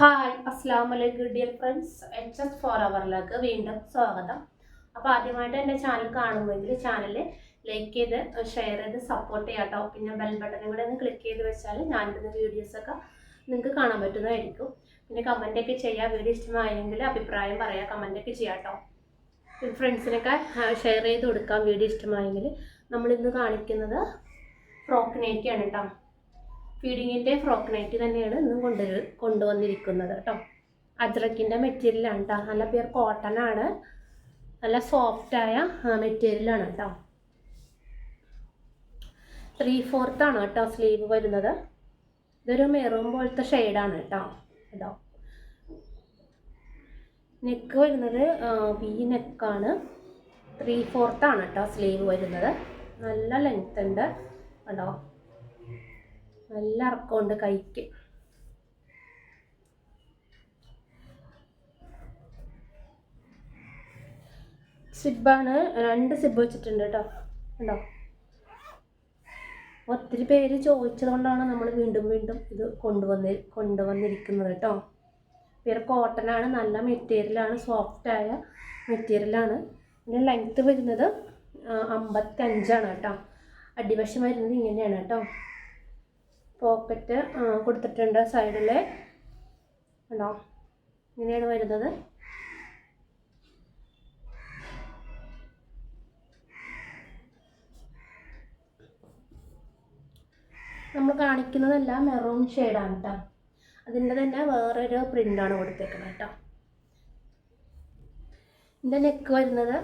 Hi അസ്സാം വലൈക്കും dear friends, HS four അവറിലേക്ക് വീണ്ടും സ്വാഗതം. അപ്പോൾ ആദ്യമായിട്ട് എൻ്റെ ചാനൽ കാണുമെങ്കിൽ ചാനൽ ലൈക്ക് ചെയ്ത് ഷെയർ ചെയ്ത് സപ്പോർട്ട് ചെയ്യാം കേട്ടോ. പിന്നെ ബെൽ ബട്ടൺ കൂടെ ഒന്ന് ക്ലിക്ക് ചെയ്ത് വെച്ചാൽ ഞാനിടുന്ന വീഡിയോസൊക്കെ നിങ്ങൾക്ക് കാണാൻ പറ്റുന്നതായിരിക്കും. പിന്നെ കമൻറ്റൊക്കെ ചെയ്യാം. വീഡിയോ ഇഷ്ടമായെങ്കിൽ അഭിപ്രായം പറയാം, കമൻറ്റൊക്കെ ചെയ്യാം കേട്ടോ. ഫ്രണ്ട്സിനൊക്കെ ഷെയർ ചെയ്ത് കൊടുക്കാം വീഡിയോ ഇഷ്ടമായെങ്കിൽ. നമ്മളിന്ന് കാണിക്കുന്നത് ഫ്രോക്ക് നൈറ്റിയാണ് കേട്ടോ. ഫീഡിങ്ങിൻ്റെ ഫ്രോക്ക് നൈറ്റി തന്നെയാണ് ഇന്നും കൊണ്ടുവന്നിരിക്കുന്നത് കേട്ടോ. അജ്രക്കിൻ്റെ മെറ്റീരിയലാണ് കേട്ടോ. നല്ല പ്യുർ കോട്ടൺ ആണ്, നല്ല സോഫ്റ്റായ മെറ്റീരിയലാണ് കേട്ടോ. 3/4 ആണ് കേട്ടോ സ്ലീവ് വരുന്നത്. ഇതൊരു മെറൂൺ പോലത്തെ ഷെയ്ഡാണ് കേട്ടോ. നെക്ക് വരുന്നത് വി നെക്കാണ്. 3/4 ആണ് കേട്ടോ സ്ലീവ് വരുന്നത്. നല്ല ലെങ്ത് ഉണ്ട് കേട്ടോ. നല്ല ഇറക്കമുണ്ട് കൈക്ക്. സിബാണ്, 2 സിബ് വെച്ചിട്ടുണ്ട് കേട്ടോ. ഉണ്ടോ? ഒത്തിരി പേര് ചോദിച്ചത് കൊണ്ടാണ് നമ്മൾ വീണ്ടും ഇത് കൊണ്ടുവന്നിരിക്കുന്നത് കേട്ടോ. പിന്നെ കോട്ടനാണ്, നല്ല മെറ്റീരിയലാണ്, സോഫ്റ്റായ മെറ്റീരിയലാണ്. പിന്നെ ലെങ്ത്ത് വരുന്നത് 55 ആണ് കേട്ടോ. അടിവശം വരുന്നത് ഇങ്ങനെയാണ് കേട്ടോ. പോക്കറ്റ് കൊടുത്തിട്ടുണ്ട് സൈഡിൽ ഉണ്ടോ. ഇങ്ങനെയാണ് വരുന്നത്. നമ്മൾ കാണിക്കുന്നതെല്ലാം മെറൂൺ ഷെയ്ഡാണ് കേട്ടോ. അതിൻ്റെ തന്നെ വേറൊരു പ്രിൻ്റാണ് കൊടുത്തേക്കുന്നത് കേട്ടോ. ഇതിൻ്റെ നെക്ക് വരുന്നത്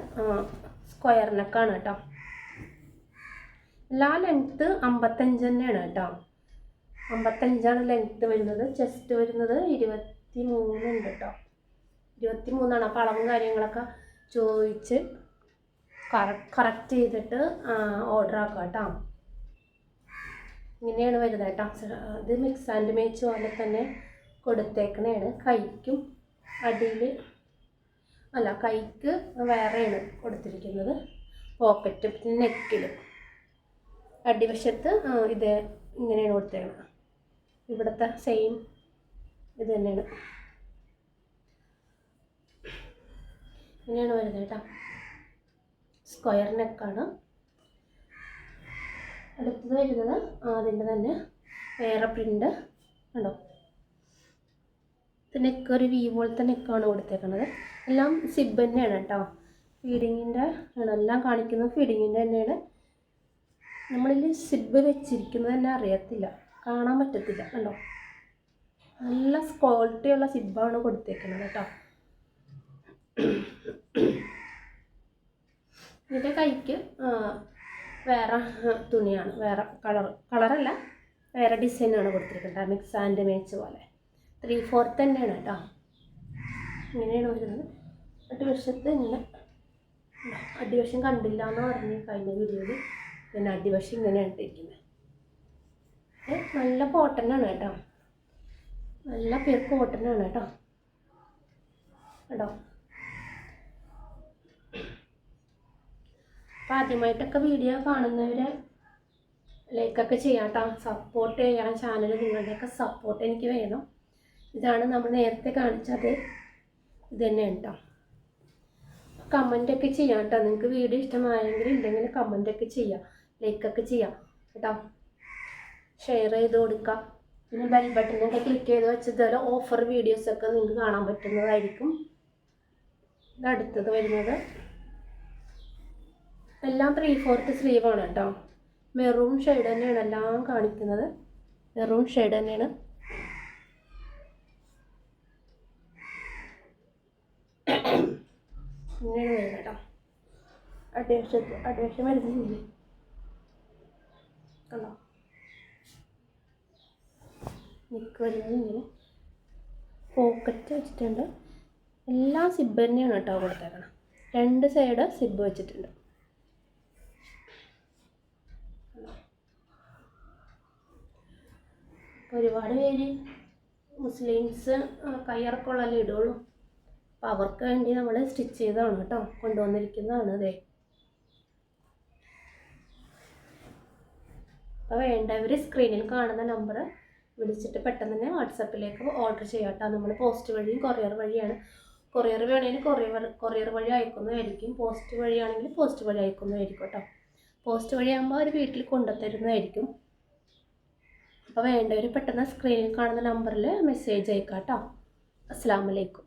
സ്ക്വയർ നെക്കാണ് കേട്ടോ. എല്ലാ ലെങ്ത്ത് 55 തന്നെയാണ് കേട്ടോ. 55 ലെങ്ത്ത് വരുന്നത്. ചെസ്റ്റ് വരുന്നത് 23 ഉണ്ട് കേട്ടോ. 23 അപ്പോൾ അളവും കാര്യങ്ങളൊക്കെ ചോദിച്ച് കറക്റ്റ് ചെയ്തിട്ട് ഓർഡർ ആക്കുക കേട്ടോ. ഇങ്ങനെയാണ് വരുന്നത് കേട്ടോ. ഇത് മിക്സ് ആൻഡ് മാച്ച് പോലെ തന്നെ കൊടുത്തേക്കണേണ്. കൈക്കും അടിയിൽ കൈക്ക് വേറെയാണ് കൊടുത്തിരിക്കുന്നത്. പോക്കറ്റ് പിന്നെ നെക്കിൽ അടിവശത്ത് ഇത് ഇങ്ങനെയാണ് കൊടുത്തേക്കുന്നത്. ഇവിടുത്തെ സെയിം ഇത് തന്നെയാണ്. ഇങ്ങനെയാണ് വരുന്നത് കേട്ടോ. സ്ക്വയർ നെക്കാണ്. അടുത്തത് വരുന്നത് അതിൻ്റെ തന്നെ വേറെ പ്രിൻ്റ് ഉണ്ടോ. ഇത് നെക്ക് ഒരു വി പോലത്തെ നെക്കാണ് കൊടുത്തേക്കുന്നത്. എല്ലാം സിബ് തന്നെയാണ് കേട്ടോ. ഫീഡിങ്ങിൻ്റെ ആണ് എല്ലാം കാണിക്കുന്നത്. ഫീഡിങ്ങിൻ്റെ തന്നെയാണ്. നമ്മളിൽ സിബ് വെച്ചിരിക്കുന്നത് തന്നെ അറിയത്തില്ല, കാണാൻ പറ്റത്തില്ല കണ്ടോ. നല്ല ക്വാളിറ്റിയുള്ള സിബാണ് കൊടുത്തേക്കുന്നത് കേട്ടോ. ഇതിൻ്റെ കൈക്ക് വേറെ തുണിയാണ്, വേറെ കളറല്ല, വേറെ ഡിസൈനാണ് കൊടുത്തിരിക്കുന്നത്. മിക്സ് ആൻഡ് മാച്ച് പോലെ 3/4 തന്നെയാണ് കേട്ടോ. ഇങ്ങനെയാണ് വരുന്നത്. അടിവശത്ത് ഇങ്ങനെ അടിവശം കണ്ടില്ല എന്ന് പറഞ്ഞ് കഴിഞ്ഞ വീഡിയോയിൽ. പിന്നെ അടിവശം ഇങ്ങനെയാണ് ഇട്ടിരിക്കുന്നത്. നല്ല കോട്ടനാണ് കേട്ടോ. നല്ല പ്യുർ കോട്ടനാണ് കേട്ടോ. കേട്ടോ. അപ്പോൾ ആദ്യമായിട്ടൊക്കെ വീഡിയോ കാണുന്നവർ ലൈക്കൊക്കെ ചെയ്യാം കേട്ടോ. സപ്പോർട്ട് ചെയ്യാൻ ചാനൽ, നിങ്ങളുടെയൊക്കെ സപ്പോർട്ട് എനിക്ക് വേണം. ഇതാണ് നമ്മൾ നേരത്തെ കാണിച്ചത്, ഇത് തന്നെയാണ് കേട്ടോ. കമൻറ്റൊക്കെ ചെയ്യാം കേട്ടോ. നിങ്ങൾക്ക് വീഡിയോ ഇഷ്ടമായെങ്കിൽ ഉണ്ടെങ്കിൽ കമൻറ്റൊക്കെ ചെയ്യാം, ലൈക്കൊക്കെ ചെയ്യാം കേട്ടോ. ഷെയർ ചെയ്ത് കൊടുക്കാം. പിന്നെ ബെൽ ബട്ടനൊക്കെ ക്ലിക്ക് ചെയ്ത് വെച്ചതുപോലെ ഓഫർ വീഡിയോസൊക്കെ നിങ്ങൾക്ക് കാണാൻ പറ്റുന്നതായിരിക്കും. ഇത് അടുത്തത് വരുന്നത് എല്ലാം 3/4 സ്ലീവാണ് കേട്ടോ. മെറൂൺ ഷെയ്ഡ് തന്നെയാണ് എല്ലാം കാണിക്കുന്നത്. മെറൂൺ ഷെയ്ഡ് തന്നെയാണ്. ഇങ്ങനെയാണ് വരുന്നത് കേട്ടോ. അടിവശം വരുന്നില്ലേ കണ്ടോ. നെക്ക് വരുന്നത് ഇങ്ങനെ പോക്കറ്റ് വെച്ചിട്ടുണ്ട്. എല്ലാം സിബ് തന്നെയാണ് കേട്ടോ കൊടുത്തേക്കണം. 2 സൈഡ് സിബ് വെച്ചിട്ടുണ്ട്. ഒരുപാട് പേര് മുസ്ലിംസ് കയ്യിറക്കമുള്ളല്ലേ ഇടുള്ളൂ. അപ്പോൾ അവർക്ക് വേണ്ടി നമ്മൾ സ്റ്റിച്ച് ചെയ്തതാണ് കേട്ടോ, കൊണ്ടുവന്നിരിക്കുന്നതാണ്. അതെ, അപ്പോൾ വേണ്ടവർ സ്ക്രീനിൽ കാണുന്ന നമ്പർ വിളിച്ചിട്ട് പെട്ടെന്ന് തന്നെ വാട്സപ്പിലേക്ക് ഓർഡർ ചെയ്യാം കേട്ടോ. നമ്മൾ പോസ്റ്റ് വഴിയും കൊറിയർ വഴിയാണ്. കൊറിയർ വേണമെങ്കിൽ കൊറിയർ വഴി അയക്കുന്നതായിരിക്കും, പോസ്റ്റ് വഴിയാണെങ്കിൽ പോസ്റ്റ് വഴി അയക്കുന്നതായിരിക്കും കേട്ടോ. പോസ്റ്റ് വഴിയാകുമ്പോൾ അവർ വീട്ടിൽ കൊണ്ടുത്തരുന്നതായിരിക്കും. അപ്പോൾ വേണ്ടവർ പെട്ടെന്ന് സ്ക്രീനിൽ കാണുന്ന നമ്പറിൽ മെസ്സേജ് അയക്കാം കേട്ടോ. അസ്സലാമു അലൈക്കും.